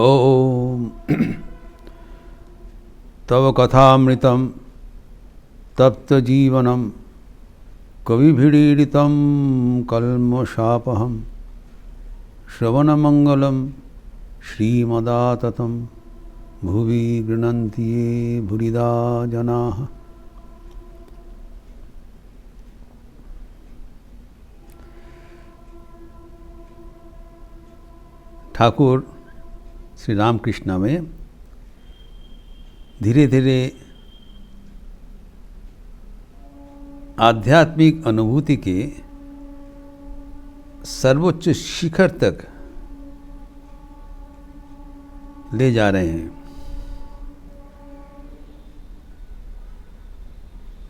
ओम तव कथामृतं तप्त जीवनम कविभिरीडितं कल्मषापहं श्रवणमंगलं श्रीमदाततं भुवि गृह्णन्ति ये भूरिदा जनाः। ठाकुर श्री रामकृष्ण में धीरे धीरे आध्यात्मिक अनुभूति के सर्वोच्च शिखर तक ले जा रहे हैं।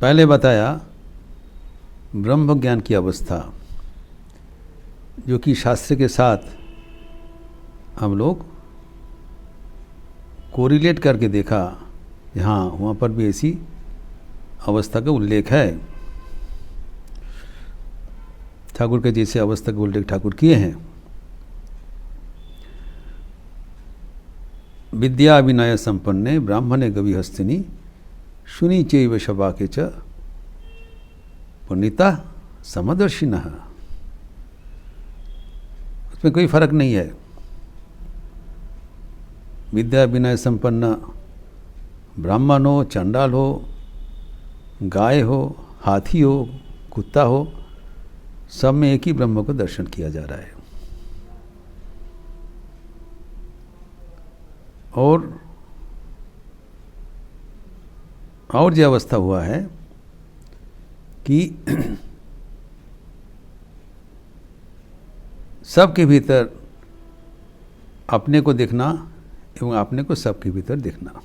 पहले बताया ब्रह्म ज्ञान की अवस्था, जो कि शास्त्र के साथ हम लोग कोरिलेट करके देखा, हाँ वहाँ पर भी ऐसी अवस्था का उल्लेख है। ठाकुर के जैसे अवस्था का उल्लेख ठाकुर किए हैं। विद्या विनय संपन्ने ब्राह्मणे गविहस्तिनी शुनि चैव शबाके च पुण्यता समदर्शिनः। उसमें कोई फर्क नहीं है। विद्या विनय संपन्न ब्राह्मण हो, चंडाल हो, गाय हो, हाथी हो, कुत्ता हो, सब में एक ही ब्रह्म को दर्शन किया जा रहा है। और जो अवस्था हुआ है कि सबके भीतर अपने को देखना एवं अपने को सबके भीतर देखना।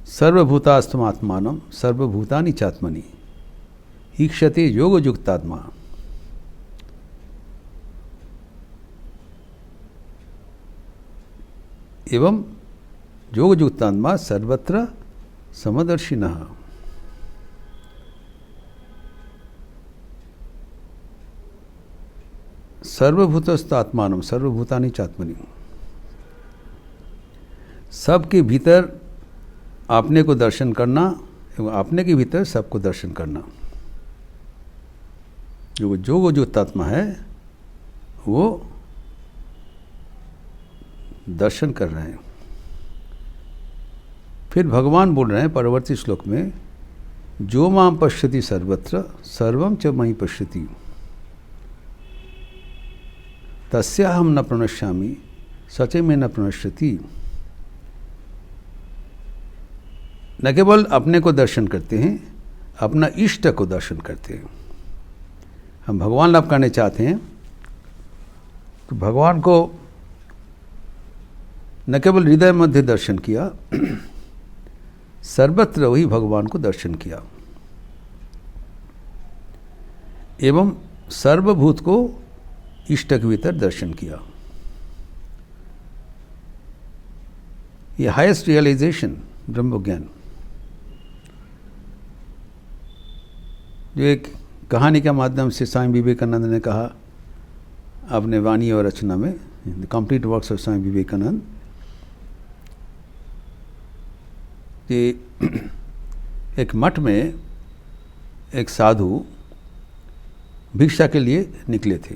सर्वभूतास्तमात्मानम सर्वभूतानि चात्मनि ईक्षते योगयुक्तात्मा। एवं योगयुक्तात्मा सर्वत्र समदर्शिनः। सर्वभूतस्थात्मानम सर्वभूतानि चात्मनि। सबके भीतर अपने को दर्शन करना एवं अपने के भीतर सबको दर्शन करना। जो योगयुक्तात्मा है वो दर्शन कर रहे हैं। फिर भगवान बोल रहे हैं परवर्ती श्लोक में, जो मां पश्यति सर्वत्र सर्वं च मयि पश्यति तस्याहं न प्रणश्यामि सच में न प्रणश्यति। न केवल अपने को दर्शन करते हैं, अपना इष्ट को दर्शन करते हैं। हम भगवान लाभ करने चाहते हैं तो भगवान को न केवल हृदय मध्य दर्शन किया, सर्वत्र वही भगवान को दर्शन किया एवं सर्वभूत को इष्ट के भीतर दर्शन किया। ये हाईएस्ट रियलाइजेशन ब्रह्म ज्ञान। जो एक कहानी के माध्यम से स्वामी विवेकानंद ने कहा अपने वाणी और रचना में, the complete works of Swami Vivekananda, कि एक मठ में एक साधु भिक्षा के लिए निकले थे।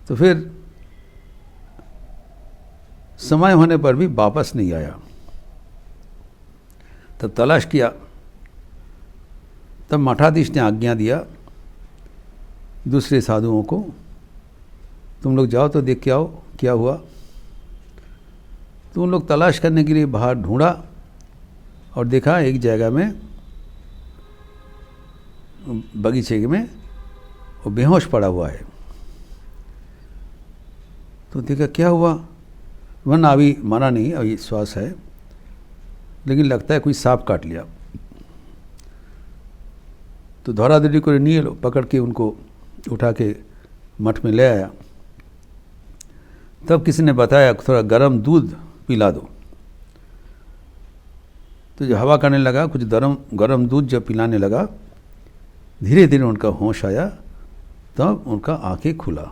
तो फिर समय होने पर भी वापस नहीं आया। तब तलाश किया। तब मठाधीश ने आज्ञा दिया दूसरे साधुओं को, तुम लोग जाओ तो देख के आओ क्या हुआ। तो उन लोग तलाश करने के लिए बाहर ढूंढा और देखा एक जगह में बगीचे में वो बेहोश पड़ा हुआ है। तो देखा क्या हुआ, वरना अभी मरा नहीं, अभी श्वास है, लेकिन लगता है कोई सांप काट लिया। तो धौराधरी को नहीं लो, पकड़ के उनको उठा के मठ में ले आया। तब किसी ने बताया थोड़ा गर्म दूध पिला दो। तो जो हवा करने लगा, कुछ गर्म दूध जब पिलाने लगा, धीरे धीरे उनका होश आया। तब उनका आंखें खुला।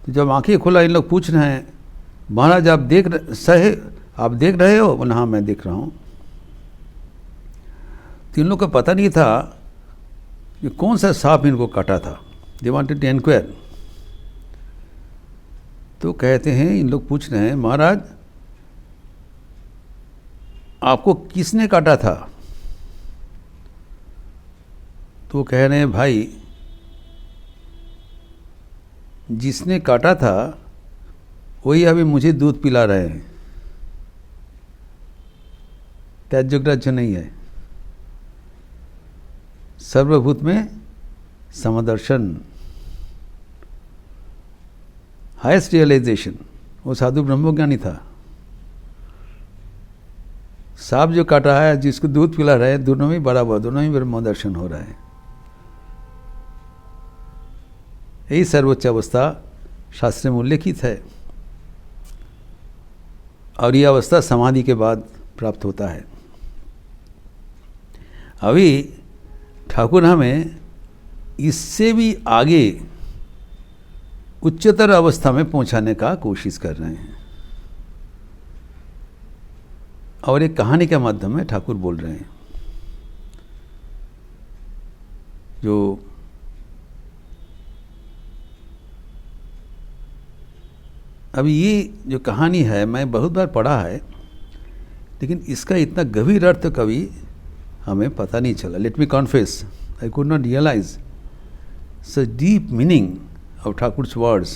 तो जब आंखें खुला इन लोग पूछ रहे हैं, महाराज आप देख रहे हो? बोला हाँ मैं देख रहा हूँ। तो इन लोग को पता नहीं था कि कौन सा सांप इनको काटा था। They wanted to enquire. तो कहते हैं, इन लोग पूछ रहे हैं, महाराज आपको किसने काटा था? तो कह रहे हैं, भाई जिसने काटा था वही अभी मुझे दूध पिला रहे हैं। त्याज्यग्राह्य नहीं है। सर्वभूत में समदर्शन, हाईएस्ट रियलाइजेशन। वो साधु ब्रह्मज्ञानी था। सांप जो काटा है, जिसको दूध पिला रहे हैं, दोनों में बराबर, दोनों में ब्रह्मदर्शन हो रहा है। यही सर्वोच्च अवस्था शास्त्र में उल्लेखित है। और यह अवस्था समाधि के बाद प्राप्त होता है। अभी ठाकुर हमें इससे भी आगे उच्चतर अवस्था में पहुंचाने का कोशिश कर रहे हैं। और एक कहानी के माध्यम में ठाकुर बोल रहे हैं, जो अभी ये जो कहानी है मैं बहुत बार पढ़ा है, लेकिन इसका इतना गंभीर अर्थ कभी हमें पता नहीं चला। Let me confess, I could not realize such deep meaning of Thakur's words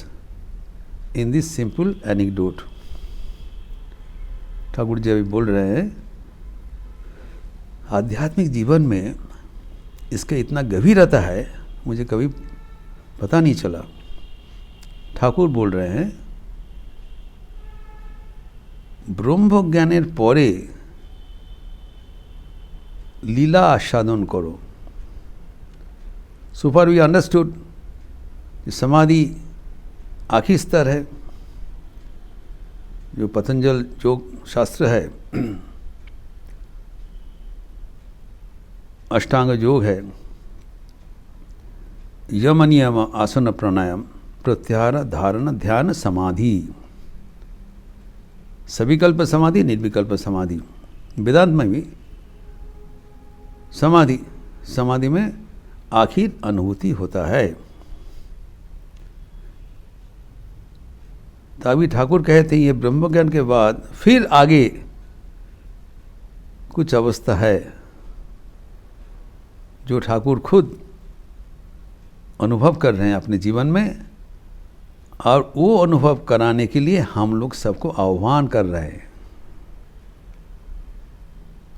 in this simple anecdote। Thakur ji अभी बोल रहे हैं, आध्यात्मिक जीवन में इसका इतना गंभीरता है, मुझे कभी पता नहीं चला। ठाकुर बोल रहे हैं, ब्रह्मज्ञानेर परे लीला आस्वादन करो। So far we understood समाधि आखिरी स्तर है, जो पतंजल योग शास्त्र है, अष्टांग योग है, यम नियम आसन प्राणायाम प्रत्याहार धारण ध्यान समाधि, सविकल्प समाधि, निर्विकल्प समाधि। वेदांत में भी समाधि में आखिर अनुभूति होता है। तो अभी ठाकुर कहते हैं, ये ब्रह्मज्ञान के बाद फिर आगे कुछ अवस्था है जो ठाकुर खुद अनुभव कर रहे हैं अपने जीवन में, और वो अनुभव कराने के लिए हम लोग सबको आह्वान कर रहे हैं।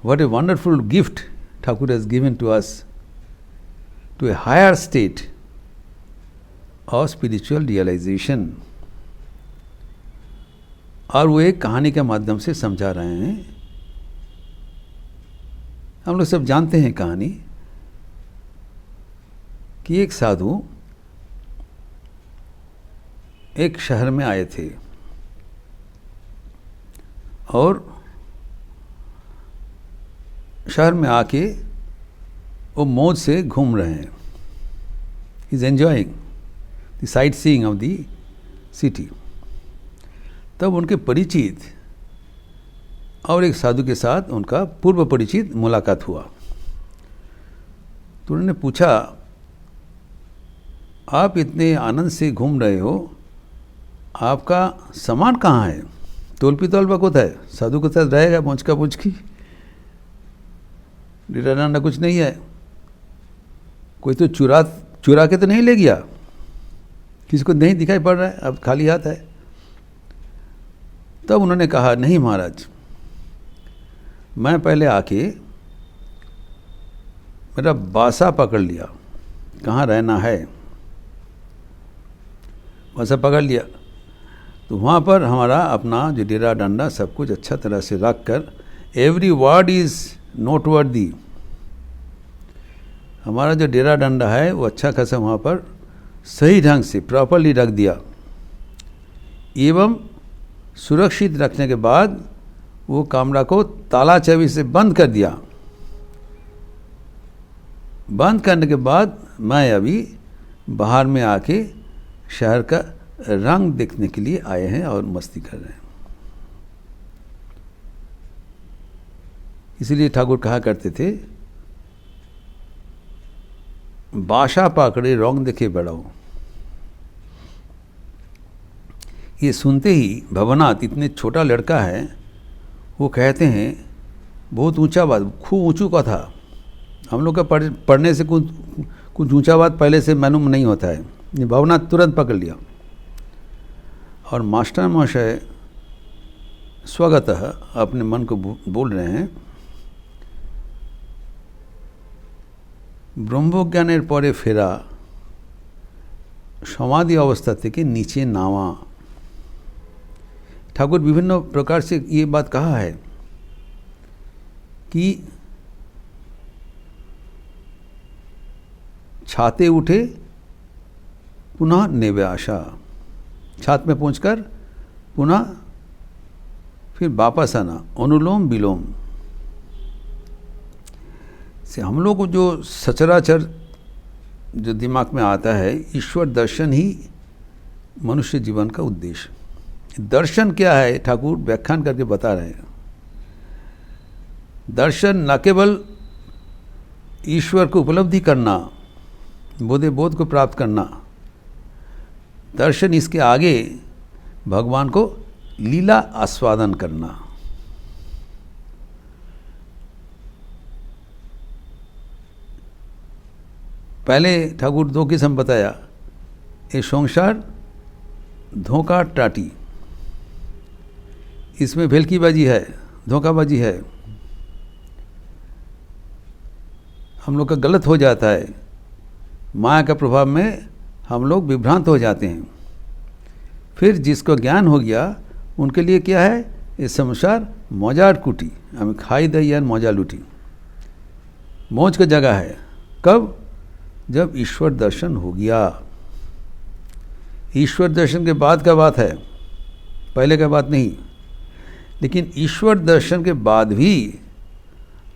What a wonderful gift Thakur has given to us, to a higher state of spiritual realization। और वो एक कहानी के माध्यम से समझा रहे हैं। हम लोग सब जानते हैं कहानी कि एक साधु एक शहर में आए थे और शहर में आके वो मौज से घूम रहे हैं। He is enjoying the sight seeing of the city. तब उनके परिचित और एक साधु के साथ उनका पूर्व परिचित मुलाकात हुआ। तो उन्होंने पूछा, आप इतने आनंद से घूम रहे हो, आपका सामान कहाँ है? तोल पितौल बकोत है, साधु के साथ रहेगा मुझका मुझकी, डीरा डांडा कुछ नहीं है, कोई तो चुरा के तो नहीं ले गया, किसी को नहीं दिखाई पड़ रहा है, अब खाली हाथ है। तब उन्होंने कहा, नहीं महाराज, मैं पहले आके मेरा बासा पकड़ लिया, कहाँ रहना है, बासा पकड़ लिया। तो वहाँ पर हमारा अपना जो डेरा डंडा सब कुछ अच्छा तरह से रख कर, एवरी वर्ड इज़ नोट वर्दी, हमारा जो डेरा डंडा है वो अच्छा खासा वहाँ पर सही ढंग से प्रॉपरली रख दिया। एवं सुरक्षित रखने के बाद वो कमरा को ताला चाबी से बंद कर दिया। बंद करने के बाद मैं अभी बाहर में आके शहर का रंग देखने के लिए आए हैं और मस्ती कर रहे हैं। इसीलिए ठाकुर कहा करते थे, बाशा पाकड़े रंग देखे बड़ाओ। ये सुनते ही भवनाथ, इतने छोटा लड़का है, वो कहते हैं बहुत ऊंचा बात, खूब ऊंचू का था। हम लोग का पढ़ने से कुछ ऊंचा बात पहले से मालूम नहीं होता है। ये भवनाथ तुरंत पकड़ लिया और मास्टर महाशय स्वगतः अपने मन को बोल रहे हैं, ব্রহ্মজ্ঞানের পরে ফেরা, समाधि अवस्था থেকে नीचे नावा। ठाकुर विभिन्न प्रकार से ये बात कहा है कि छाते उठे पुनः नेवे आशा, छात में पहुंचकर पुनः फिर वापस आना, अनुलोम विलोम से। हम लोग को जो सचराचर जो दिमाग में आता है, ईश्वर दर्शन ही मनुष्य जीवन का उद्देश्य। दर्शन क्या है, ठाकुर व्याख्यान करके बता रहे हैं। दर्शन न केवल ईश्वर को उपलब्धि करना, बोध को प्राप्त करना, दर्शन इसके आगे भगवान को लीला आस्वादन करना। पहले ठाकुर दो किस्म बताया, ये संसार धोखा टाटी, इसमें भेलकीबाजी है, धोखाबाजी है, हम लोग का गलत हो जाता है, माया का प्रभाव में हम लोग विभ्रांत हो जाते हैं। फिर जिसको ज्ञान हो गया उनके लिए क्या है, ये संसार मौजार कुटी, हमें खाई दई मौजा लूटी, मौज का जगह है। कब? जब ईश्वर दर्शन हो गया। ईश्वर दर्शन के बाद का बात है, पहले का बात नहीं। लेकिन ईश्वर दर्शन के बाद भी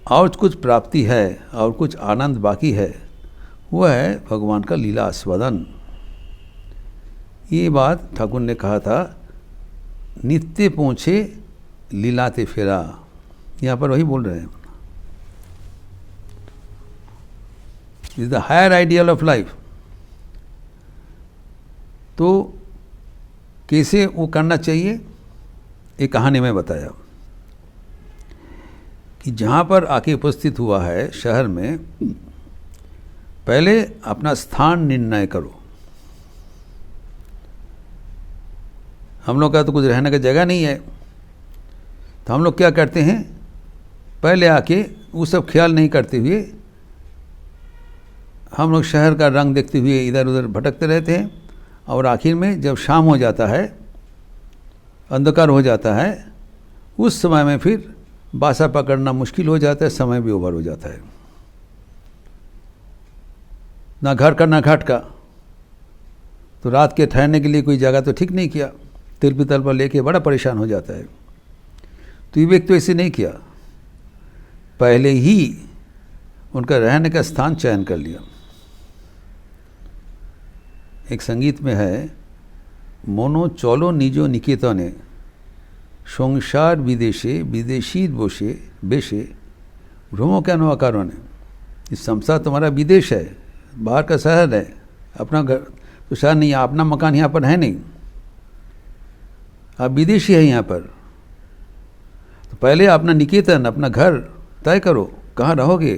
और कुछ प्राप्ति है और कुछ आनंद बाकी है, वो है भगवान का लीला आस्वादन। ये बात ठाकुर ने कहा था, नित्य पहुँचे लीलाते फेरा, यहाँ पर वही बोल रहे हैं। Is the higher ideal of life. तो कैसे वो करना चाहिए, एक कहानी में बताया कि जहाँ पर आके उपस्थित हुआ है शहर में, पहले अपना स्थान निर्णय करो। हम लोग का तो कुछ रहने का जगह नहीं है, तो हम लोग क्या करते हैं, पहले आके वो सब ख्याल नहीं करते हुए हम लोग शहर का रंग देखते हुए इधर उधर भटकते रहते हैं। और आखिर में जब शाम हो जाता है, अंधकार हो जाता है, उस समय में फिर बासा पकड़ना मुश्किल हो जाता है, समय भी ओवर हो जाता है। ना घर का ना घाट का। तो रात के ठहरने के लिए कोई जगह तो ठीक नहीं किया, तिरपी तलपा लेके बड़ा परेशान हो जाता है। तो ये व्यक्ति तो ऐसे नहीं किया, पहले ही उनका रहने का स्थान चयन कर लिया। एक संगीत में है, মনো চলো নিজ নিকেতনে সংসার বিদেশে বিদেশী বসে বেশে ভ্রম কেন अकारण। इस संसार तुम्हारा विदेश है, बाहर का शहर है, अपना घर तो शहर नहीं है, अपना मकान यहाँ पर है नहीं, आप विदेशी है यहाँ पर। तो पहले अपना निकेतन, अपना घर तय करो, कहाँ रहोगे।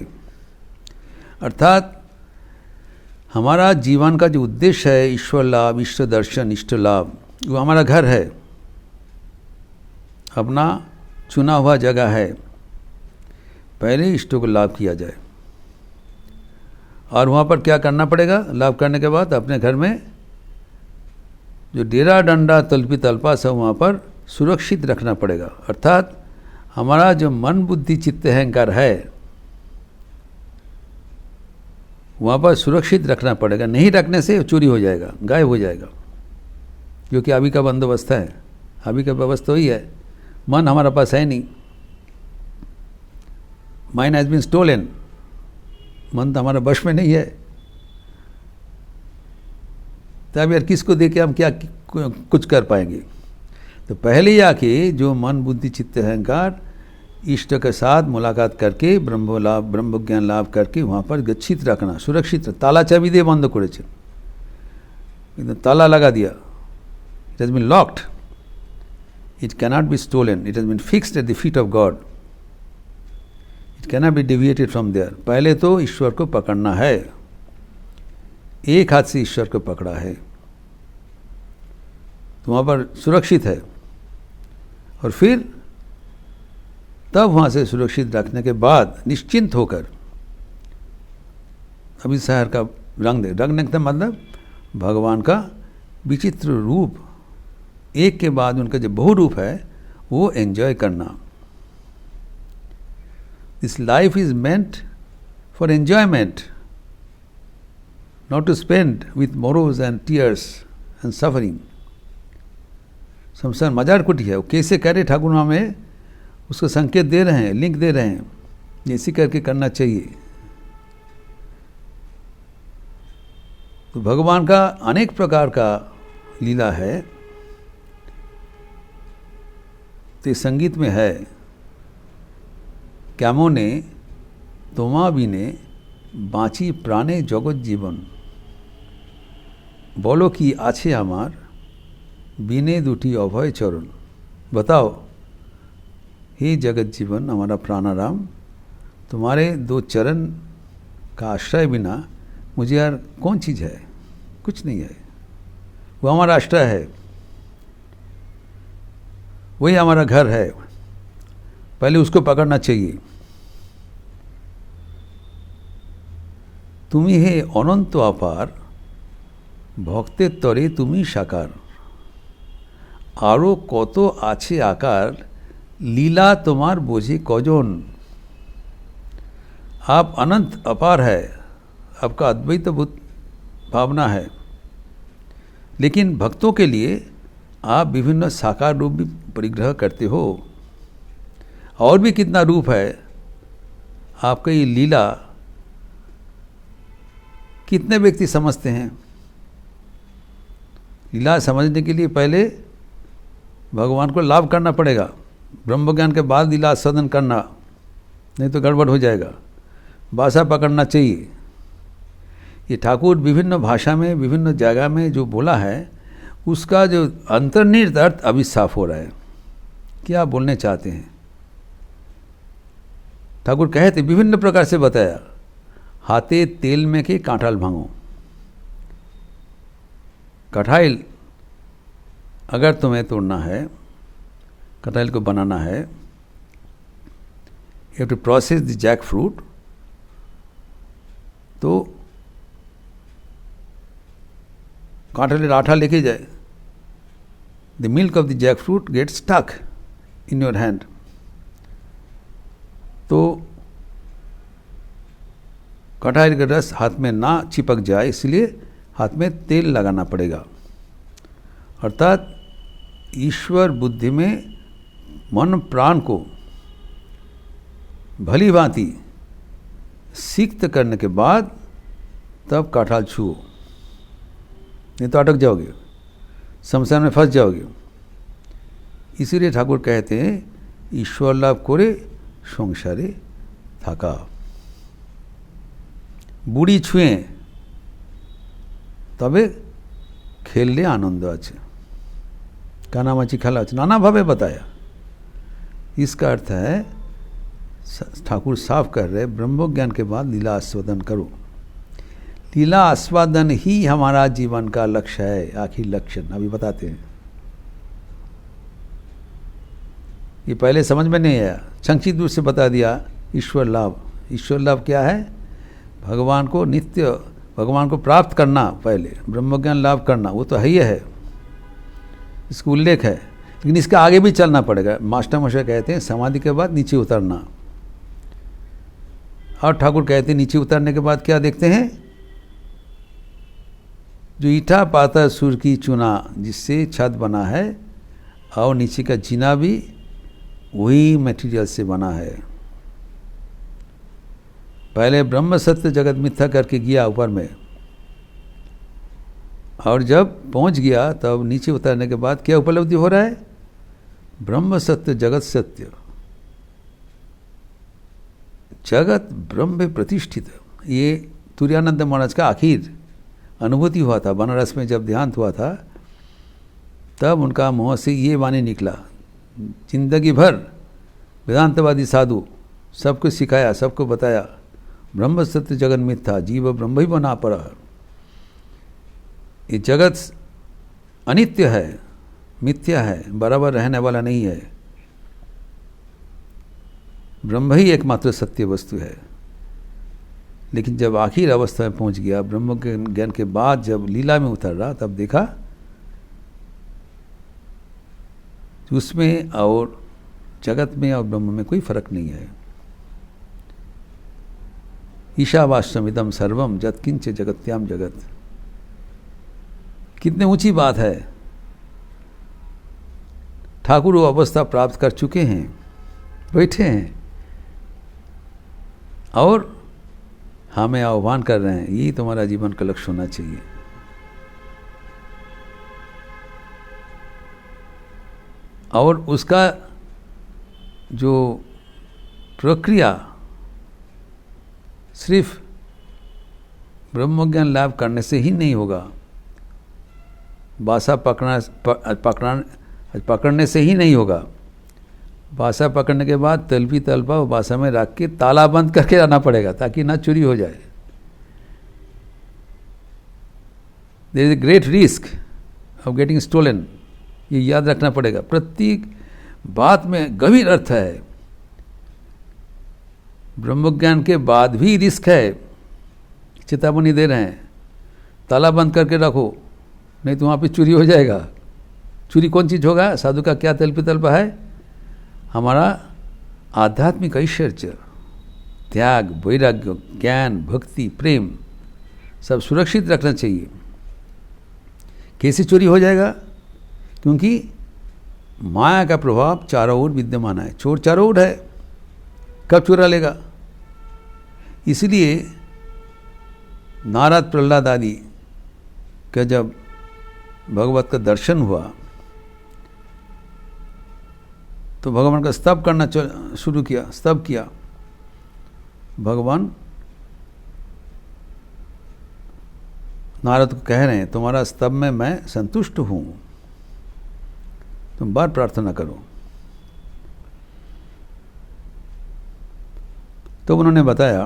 अर्थात हमारा जीवन का जो उद्देश्य है, ईश्वर लाभ, ईश्वर दर्शन, इष्ट लाभ, वो हमारा घर है, अपना चुना हुआ जगह है। पहले इष्टों को लाभ किया जाए। और वहाँ पर क्या करना पड़ेगा, लाभ करने के बाद अपने घर में जो डेरा डंडा तलपी तलपा सब वहाँ पर सुरक्षित रखना पड़ेगा। अर्थात हमारा जो मन बुद्धि चित्त अहंकार है, वहाँ पर सुरक्षित रखना पड़ेगा। नहीं रखने से चोरी हो जाएगा, गायब हो जाएगा, क्योंकि अभी का बंदोबस्त है, अभी का व्यवस्था वही है। मन हमारा पास है नहीं, माइंड हैज़ बीन स्टोलन, मन तो हमारा वश में नहीं है। तब यार किसको दे के हम क्या कुछ कर पाएंगे। तो पहले ही आके जो मन बुद्धि चित्त अहंकार इष्ट के साथ मुलाकात करके ब्रह्म ज्ञान लाभ करके वहाँ पर गच्छित रखना, सुरक्षित। ताला चाबी দিয়ে বন্ধ করেছেন, কিন্তু ताला लगा दिया, it has been locked, it cannot be stolen, it has been fixed at the feet of God, it cannot be deviated from there। पहले तो ईश्वर को पकड़ना है, एक हाथ से ईश्वर को पकड़ा है तो वहाँ पर सुरक्षित है, और फिर तब वहाँ से सुरक्षित रखने के बाद निश्चिंत होकर अभी शहर का रंग देखने का मतलब भगवान का विचित्र रूप, एक के बाद उनका जो बहुरूप है वो एंजॉय करना। This life is meant for enjoyment, not to spend with morose and tears and suffering. संसार मजार कुटी है, वो कैसे करे ठाकुर हमें उसको संकेत दे रहे हैं, लिंक दे रहे हैं, इसी करके करना चाहिए। तो भगवान का अनेक प्रकार का लीला है, तो संगीत में है, কেমনে তোমা বিনে বাঁচি প্রাণে জগৎ জীবন, বলো কি আছে আমার বিনে দুটি অভয় চরণ। बताओ हे जगत जीवन हमारा प्राणाराम, तुम्हारे दो चरण का आश्रय बिना मुझे यार कौन चीज़ है, कुछ नहीं है। वो हमारा आश्रय है, वही हमारा घर है, पहले उसको पकड़ना चाहिए। তুমি হে অনন্ত অপার, ভক্তের তরে তুমি সাকার, আরও কত আছে আকার, लीला तुम्हार बोझे कौजोन। आप अनंत अपार है, आपका अद्वैत भावना है, लेकिन भक्तों के लिए आप विभिन्न साकार रूप भी परिग्रह करते हो, और भी कितना रूप है आपका ये लीला, कितने व्यक्ति समझते हैं। लीला समझने के लिए पहले भगवान को लाभ करना पड़ेगा, ब्रह्म ज्ञान के बाद लीला आस्वादन करना, नहीं तो गड़बड़ हो जाएगा। भाषा पकड़ना चाहिए। ये ठाकुर विभिन्न भाषा में विभिन्न जगह में जो बोला है उसका जो अंतर्निहित अर्थ अभी साफ हो रहा है, क्या बोलने चाहते हैं। ठाकुर कहते विभिन्न प्रकार से बताया, हाथे तेल में के कांठाल भांगो। कटहल अगर तुम्हें तोड़ना है, कटहल को बनाना है, you have to process the jackfruit. तो कटहल आठा लेके जाए, the milk of the jackfruit get stuck in your hand. तो कटहल का रस हाथ में ना चिपक जाए इसलिए हाथ में तेल लगाना पड़ेगा। अर्थात ईश्वर बुद्धि में मन प्राण को भली भांति सिक्त करने के बाद तब कांठाल छुओ, नहीं तो अटक जाओगे, संसार में फंस जाओगे। इसीलिए ठाकुर कहते हैं ईश्वर लाभ करे संसारे थाका। बुड़ी छुए तबे खेलने आनंद आछे, कानामाची खेला आछे, नाना भावे बताया। इसका अर्थ है ठाकुर साफ कर रहे ब्रह्म ज्ञान के बाद लीला आस्वादन करो। लीला आस्वादन ही हमारा जीवन का लक्ष्य है, आखिर लक्ष्य अभी बताते हैं। ये पहले समझ में नहीं आया, संक्षिप्त रूप से बता दिया। ईश्वर लाभ, ईश्वर लाभ क्या है? भगवान को नित्य, भगवान को प्राप्त करना, पहले ब्रह्म ज्ञान लाभ करना, वो तो ही है, इसका उल्लेख है। लेकिन इसका आगे भी चलना पड़ेगा। मास्टर मशा कहते हैं समाधि के बाद नीचे उतरना, और ठाकुर कहते हैं नीचे उतरने के बाद क्या देखते हैं? जो ईटा पाता सुर की चुना जिससे छत बना है, और नीचे का जीना भी वही मटेरियल से बना है। पहले ब्रह्म सत्य जगत मिथ्या करके गया ऊपर में, और जब पहुंच गया तब नीचे उतरने के बाद क्या उपलब्धि हो रहा है? ब्रह्म सत्य जगत सत्य, जगत ब्रह्म में प्रतिष्ठित। ये तुरानंद महाराज का आखिर अनुभूति हुआ था बनारस में जब देहांत हुआ था, तब उनका मुँह से ये वाणी निकला। जिंदगी भर वेदांतवादी साधु सबको सिखाया, सबको बताया ब्रह्म सत्य जगत मिथ्या, जीव ब्रह्म ही बना पड़ा। ये जगत अनित्य है, मिथ्या है, बराबर रहने वाला नहीं है। ब्रह्म ही एकमात्र सत्य वस्तु है। लेकिन जब आखिर अवस्था में पहुंच गया, ब्रह्म के ज्ञान के बाद जब लीला में उतर रहा, तब देखा उसमें और जगत में और ब्रह्म में कोई फर्क नहीं है। ईशावास्यमिदं सर्वम यत्किंच जगत्याम जगत। कितनी ऊंची बात है। ठाकुर वो अवस्था प्राप्त कर चुके हैं, बैठे हैं और हमें आह्वान कर रहे हैं, यही तुम्हारा जीवन का लक्ष्य होना चाहिए। और उसका जो प्रक्रिया सिर्फ ब्रह्मज्ञान लाभ करने से ही नहीं होगा, बासा पकड़ने से ही नहीं होगा। बासा पकड़ने के बाद तलपी तलपा वो बासा में रख के ताला बंद करके आना पड़ेगा ताकि ना चोरी हो जाए। There is a great risk of getting stolen, ये याद रखना पड़ेगा। प्रत्येक बात में गंभीर अर्थ है। ब्रह्मज्ञान के बाद भी रिस्क है, चेतावनी दे रहे हैं, ताला बंद करके रखो नहीं तो वहाँ पे चोरी हो जाएगा। चोरी कौन चीज़ होगा? साधु का क्या तल्पी तल्पा है? हमारा आध्यात्मिक ऐश्वर्य, त्याग, वैराग्य, ज्ञान, भक्ति, प्रेम सब सुरक्षित रखना चाहिए। कैसे चोरी हो जाएगा? क्योंकि माया का प्रभाव चारों ओर विद्यमान है, चोर चारों ओर है, कब चुरा लेगा? इसलिए नारद प्रहलाद आदि का जब भगवत का दर्शन हुआ तो भगवान का स्तव करना शुरू किया, स्तव किया। भगवान नारद को कह रहे हैं तुम्हारा स्तव में मैं संतुष्ट हूँ, तुम बार प्रार्थना करो। तो उन्होंने बताया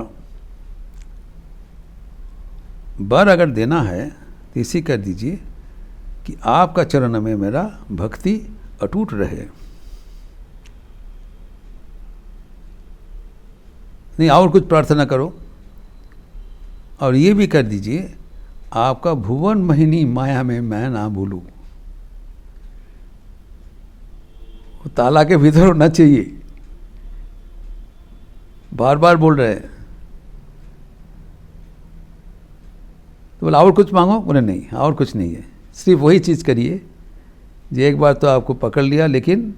वर अगर देना है तो इसी कर दीजिए कि आपका चरण में मेरा भक्ति अटूट रहे। नहीं और कुछ प्रार्थना करो, और ये भी कर दीजिए आपका भुवन मोहिनी माया में मैं ना भूलूं। वो ताला के भीतर होना चाहिए। बार बार बोल रहे हैं। तो बोला और कुछ मांगो? बोले नहीं और कुछ नहीं है, सिर्फ वही चीज़ करिए जो एक बार तो आपको पकड़ लिया, लेकिन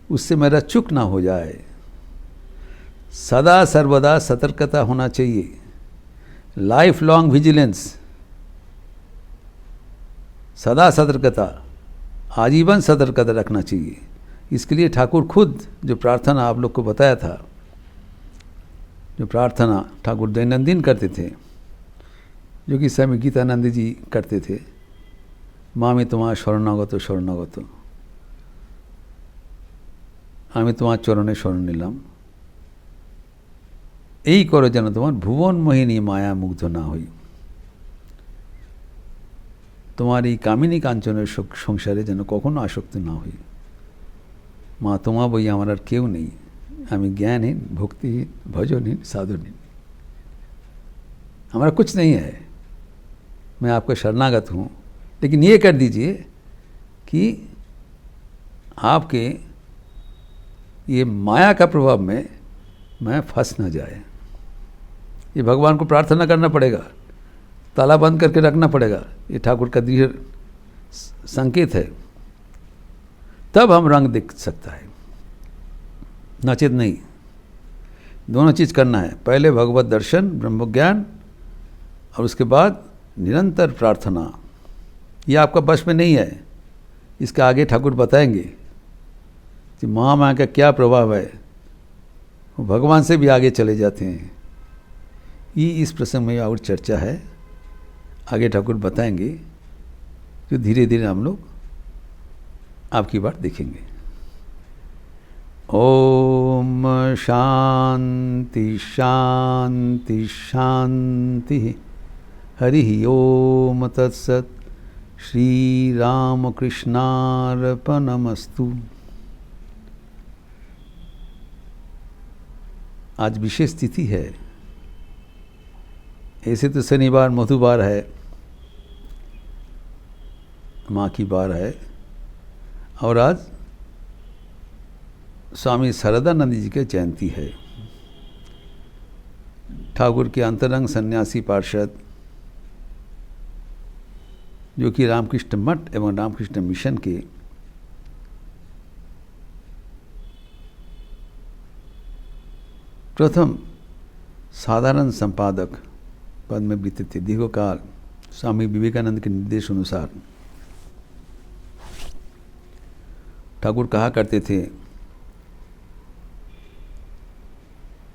उससे मेरा चूक ना हो जाए। सदा सर्वदा सतर्कता होना चाहिए, लाइफ लॉन्ग विजिलेंस, सदा सतर्कता, आजीवन सतर्कता रखना चाहिए। इसके लिए ठाकुर खुद जो प्रार्थना आप लोग को बताया था, जो प्रार्थना ठाकुर दैनंदिन करते थे, जो कि स्वामी गीतानंद जी करते थे, मामी तुम्हार शरणागत शरणागत, आमी तुम्हार चरणे शरण निलाम, এই করো যেন তোমার ভুবন মোহিনী মায়া মুগ্ধ না হই। তোমার এই কামিনী কাঞ্চনের সংসারে যেন কখনো আসক্ত না হই। মা তোমা বই আমার আর কেউ নেই, আমি ज्ञानहीन, भक्तिहीन, भजनहीन, साधुहीन, हमारा कुछ नहीं है, मैं आपका शरणागत हूँ। लेकिन ये कर दीजिए कि आपके ये माया का प्रभाव में मैं फंस ना जाए। ये भगवान को प्रार्थना करना पड़ेगा, ताला बंद करके रखना पड़ेगा। ये ठाकुर का दृढ़ संकेत है, तब हम रंग दिख सकता है, नचेत नहीं। दोनों चीज़ करना है, पहले भगवत दर्शन, ब्रह्म ज्ञान, और उसके बाद निरंतर प्रार्थना। ये आपका बस में नहीं है। इसके आगे ठाकुर बताएंगे कि महामाया का क्या प्रभाव है, वो भगवान से भी आगे चले जाते हैं। ये इस प्रसंग में और चर्चा है, आगे ठाकुर बताएंगे, जो धीरे धीरे हम लोग आपकी बात देखेंगे। ओम शांति शांति शांति। हरि ओम तत्सत। श्री रामकृष्णार्पणमस्तु। आज विशेष तिथि है। ऐसे तो शनिवार मधुवार है, माँ की बार है, और आज स्वामी शारदानंद जी की जयंती है। ठाकुर के अंतरंग सन्यासी पार्षद, जो कि रामकृष्ण मठ एवं रामकृष्ण मिशन के प्रथम साधारण संपादक पद में बीते थे दीर्घकाल। स्वामी विवेकानंद के निर्देश अनुसार ठाकुर कहा करते थे,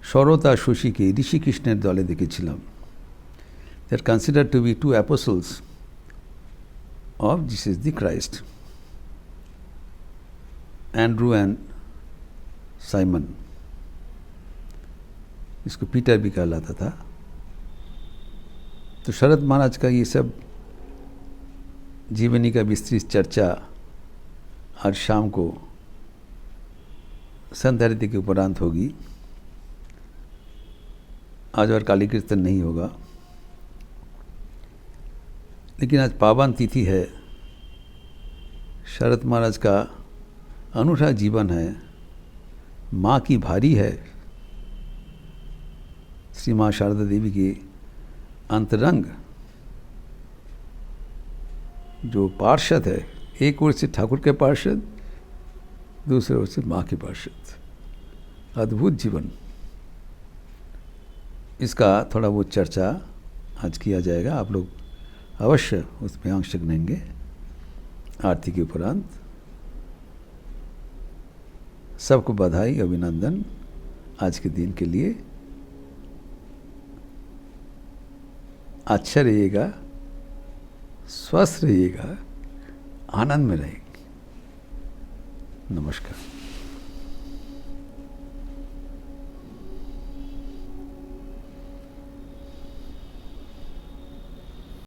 সরতা শশীকে ঋষি কৃষ্ণের দলে দেখেছিলাম। They are considered to be two apostles of Jesus the Christ, Andrew and Simon। इसको पीटर भी कहलाता था। तो शरद महाराज का ये सब जीवनी का विस्तृत चर्चा आज शाम को संध्या आरती के उपरांत होगी। आज और काली कीर्तन नहीं होगा, लेकिन आज पावन तिथि है। शरद महाराज का अनूठा जीवन है, माँ की भारी है। श्री माँ शारदा देवी के अंतरंग जो पार्षद है, एक ओर से ठाकुर के पार्षद, दूसरे ओर से माँ के पार्षद। अद्भुत जीवन, इसका थोड़ा बहुत चर्चा आज किया जाएगा। आप लोग अवश्य उसमें अंश लेंगे आरती के उपरांत। सबको बधाई, अभिनंदन आज के दिन के लिए। अच्छा रहिएगा, स्वस्थ रहिएगा, आनंद में रहेंगे। नमस्कार।